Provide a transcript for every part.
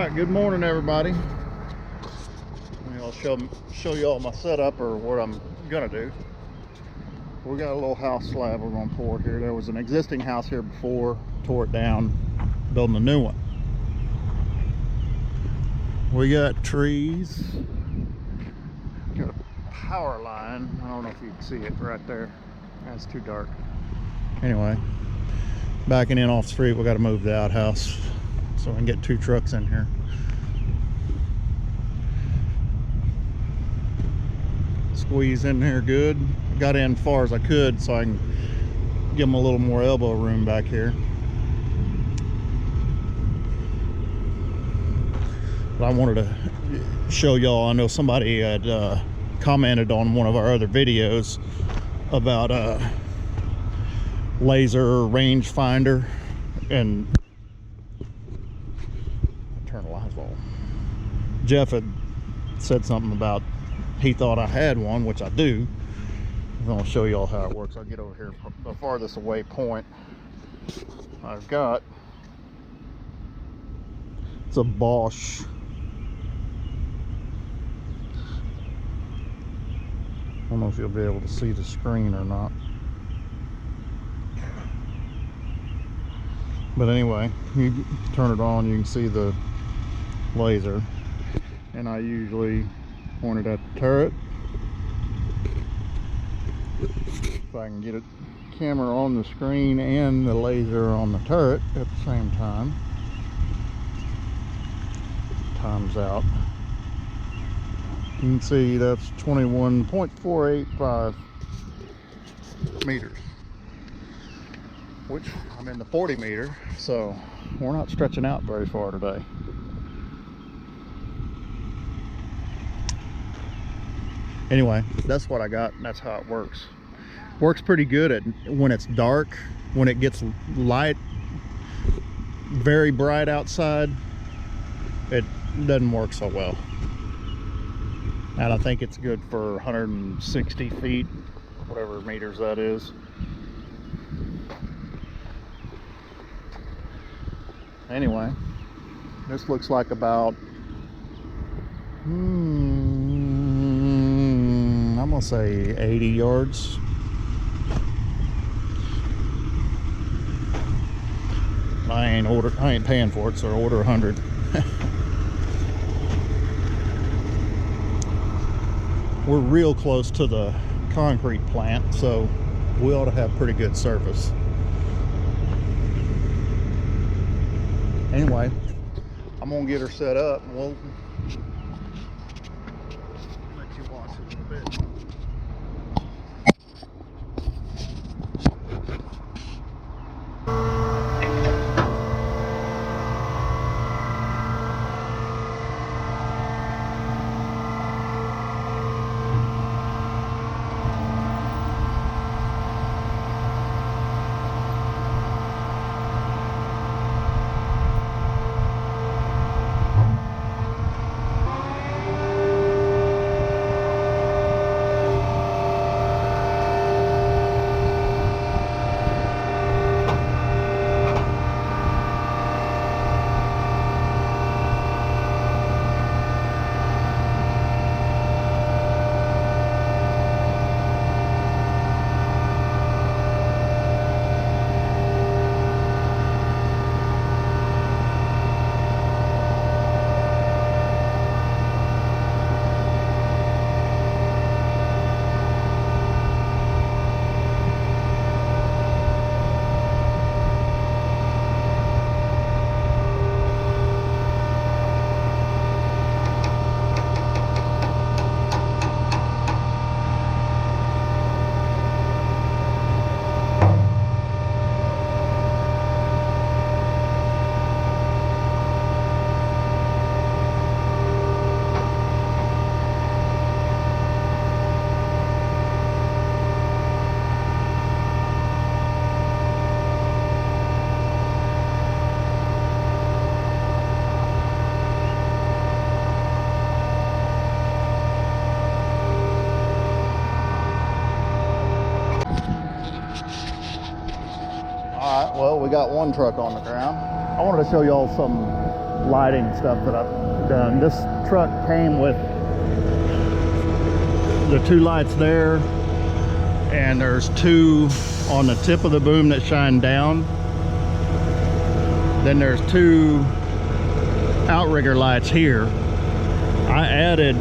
right, good morning everybody. I'll show you all my setup, or what I'm gonna do. We got a little house slab we're gonna pour here. There was an existing house here before, tore it down, building a new one. We got trees, got a power line. I don't know if you can see it right there. That's too dark. Anyway, backing in off the street, we got to move the outhouse so we can get 2 trucks in here. Squeeze in there good. Got in as far as I could so I can give them a little more elbow room back here. But I wanted to show y'all, I know somebody had commented on one of our other videos about laser range finder, and turn the lights off. Jeff had said something about he thought I had one, which I do. I'm going to show you all how it works. I'll get over here. The farthest away point I've got, it's a Bosch. I don't know if you'll be able to see the screen or not. But anyway, you turn it on, you can see the laser. And I usually point it at the turret. If I can get a camera on the screen and the laser on the turret at the same time. Time's out. You can see that's 21.485 meters, which I'm in the 40 meter, so we're not stretching out very far today. Anyway, that's what I got, and that's how it works. Works pretty good at when it's dark. When it gets light, very bright outside, it doesn't work so well. And I think it's good for 160 feet, whatever meters that is. Anyway, this looks like about, I'm gonna say 80 yards. I ain't paying for it, so I'll order 100. We're real close to the concrete plant, so we ought to have pretty good surface. Anyway, I'm gonna get her set up, and we'll let you watch it in a bit. All right, well, we got one truck on the ground. I wanted to show y'all some lighting stuff that I've done. This truck came with the 2 lights there, and there's 2 on the tip of the boom that shine down. Then there's 2 outrigger lights here. I added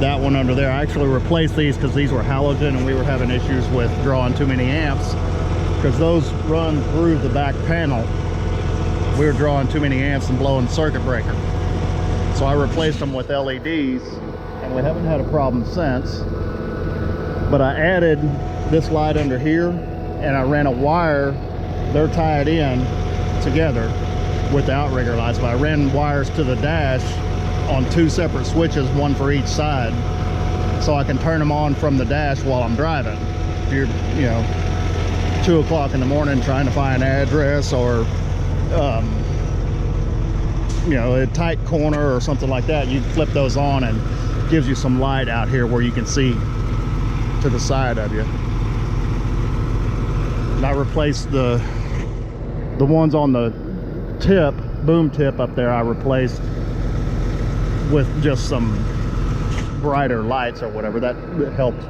that one under there. I actually replaced these because these were halogen and we were having issues with drawing too many amps, because those run through the back panel. We were drawing too many amps and blowing the circuit breaker. So I replaced them with LEDs, and we haven't had a problem since. But I added this light under here, and I ran a wire. They're tied in together with the outrigger lights, but I ran wires to the dash on 2 separate switches, 1 for each side, so I can turn them on from the dash while I'm driving. If you're, you know, 2 o'clock in the morning trying to find an address, or you know, a tight corner or something like that, you flip those on and it gives you some light out here where you can see to the side of you. And I replaced the ones on the tip, boom tip up there, I replaced with just some brighter lights or whatever. That helped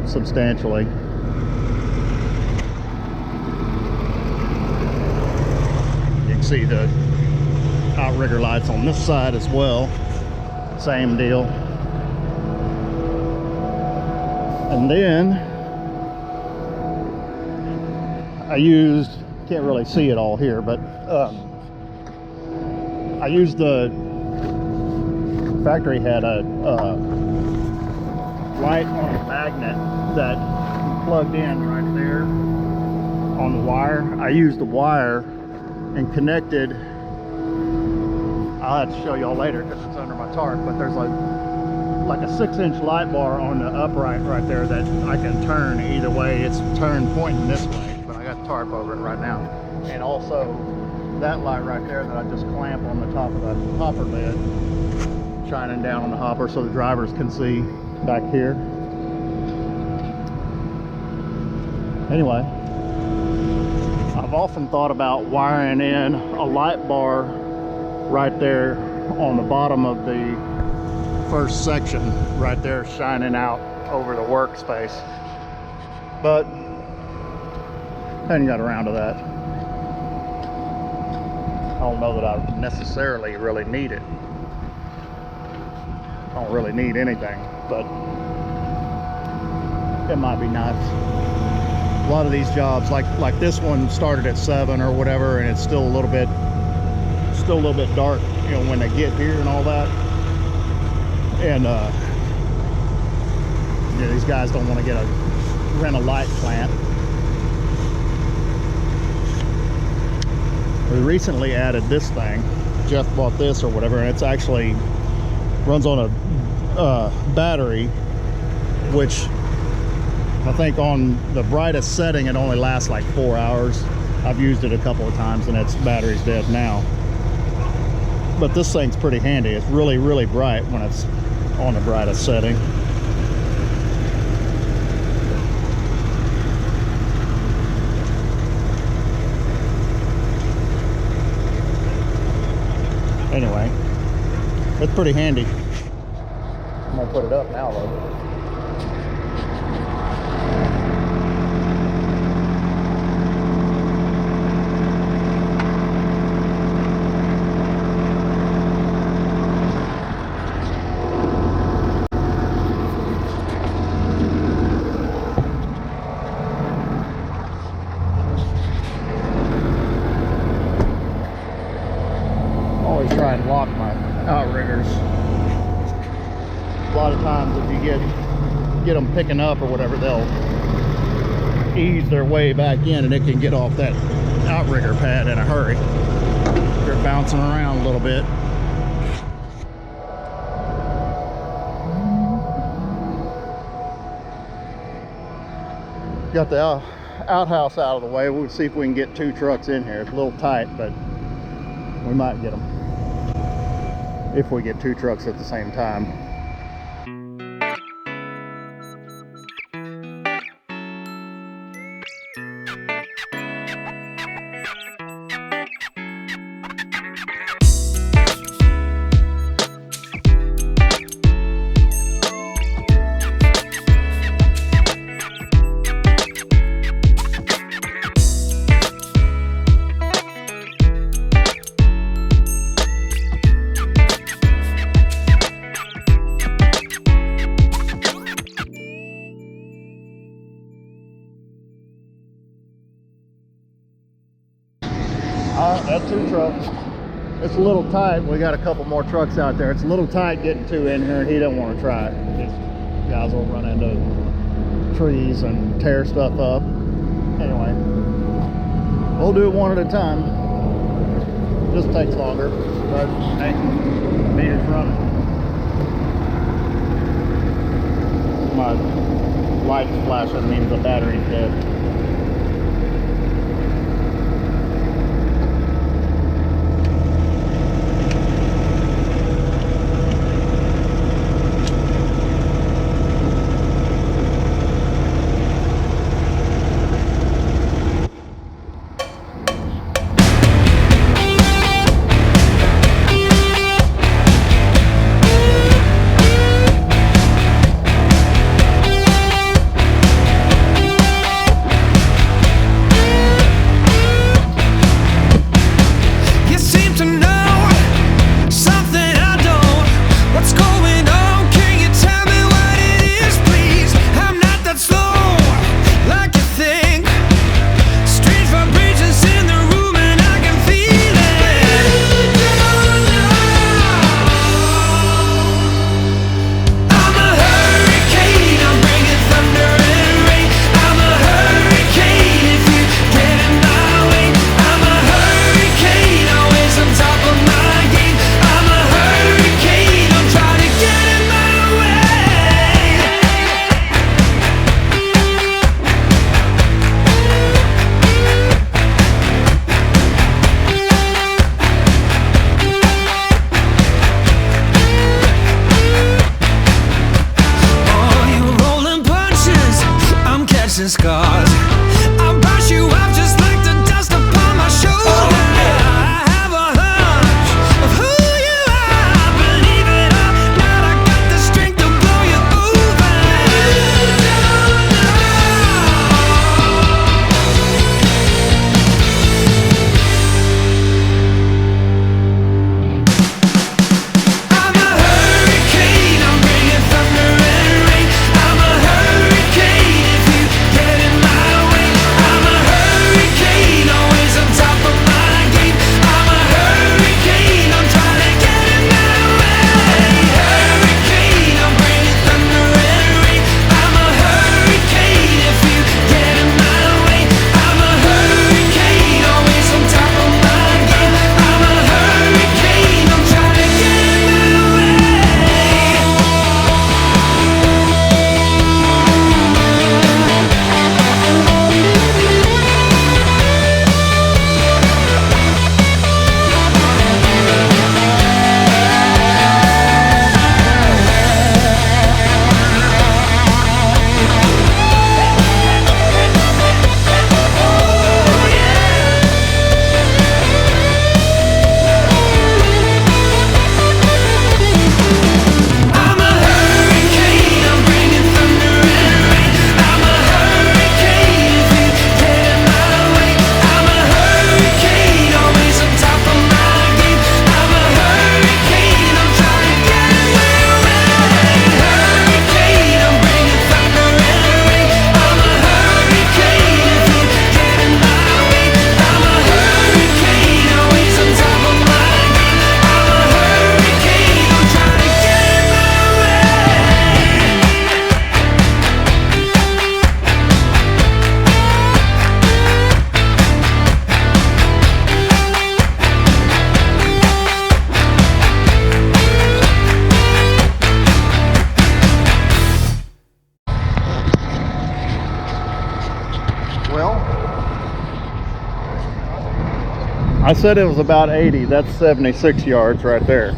substantially. You can see the outrigger lights on this side as well, same deal. And then I used, can't really see it all here, but I used the factory had a light on a magnet that plugged in right there on the wire. I used the wire and connected, I'll have to show y'all later because it's under my tarp, but there's like a 6-inch light bar on the upright right there that I can turn either way. It's turned pointing this way, but I got the tarp over it right now. And also that light right there that I just clamp on the top of the hopper lid, shining down on the hopper so the drivers can see back here. Anyway, I've often thought about wiring in a light bar right there on the bottom of the first section right there, shining out over the workspace, but hadn't got around to that. I don't know that I necessarily really need it. I don't really need anything, but it might be nice. A lot of these jobs, like this one, started at 7 or whatever, and it's still a little bit dark, you know, when they get here and all that. And you know, these guys don't want to rent a light plant. We recently added this thing. Jeff bought this or whatever, and it's actually runs on a battery, which I think on the brightest setting it only lasts like 4 hours. I've used it a couple of times and its battery's dead now. But this thing's pretty handy. It's really, really bright when it's on the brightest setting. Anyway, it's pretty handy. I'm gonna put it up now a little bit. Always try and lock my outriggers. A lot of times if you get them picking up or whatever, they'll ease their way back in and it can get off that outrigger pad in a hurry. They're bouncing around a little bit. Got the outhouse out of the way. We'll see if we can get 2 trucks in here. It's a little tight, but we might get them if we get 2 trucks at the same time. got 2 trucks. It's a little tight. We got a couple more trucks out there. It's a little tight getting 2 in here, and he don't want to try it. These guys will run into trees and tear stuff up. Anyway, we'll do it one at a time. Just takes longer, but hey, meter's running. My light flashing means the battery's dead. Scars. I'll brush you off just like the dust upon my shoulder. I have a hunch of who you are. Believe it or not, I got the strength to blow you over. I'm a hurricane, I'm bringing thunder and rain. I'm a hurricane if you get in my way. I'm a hurricane, always on top of my game. I'm a hurricane, I'm trying to get in my way. Hurricane, I'm bringing thunder and rain. I'm a hurricane if you get in my way. I'm a hurricane, always on top of my game. I'm a hurricane, I'm trying to get in my way. I'm a hurricane, I'm bringing thunder and rain. I'm a hurricane if you get in my way. I'm a hurricane, always on top of my game. I'm a hurricane, I'm trying to get in my way. Hurricane, I'm bringing thunder and rain. I'm a hurricane if you get in my way. I'm a hurricane, always on top of my game. I'm a hurricane, I'm trying to get in my way. Well, I said it was about 80. That's 76 yards right there.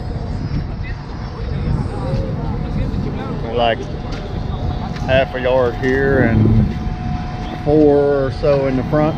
Like half a yard here and 4 or so in the front.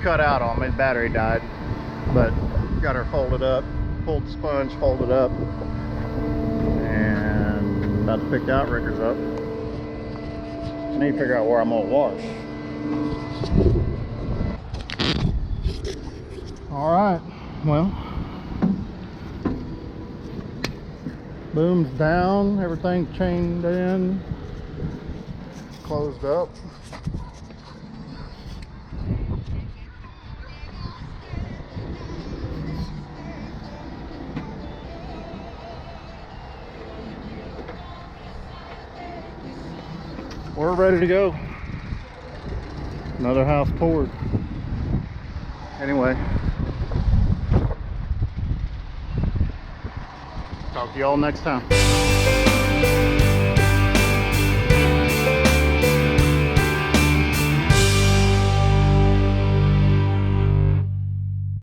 cut out on me. The battery died, but got her folded up, pulled the sponge, folded up, and about to pick the outriggers up. I need to figure out where I'm gonna wash. All right, well, boom's down, everything chained in, closed up. We're ready to go. Another house poured. Anyway, talk to y'all next time.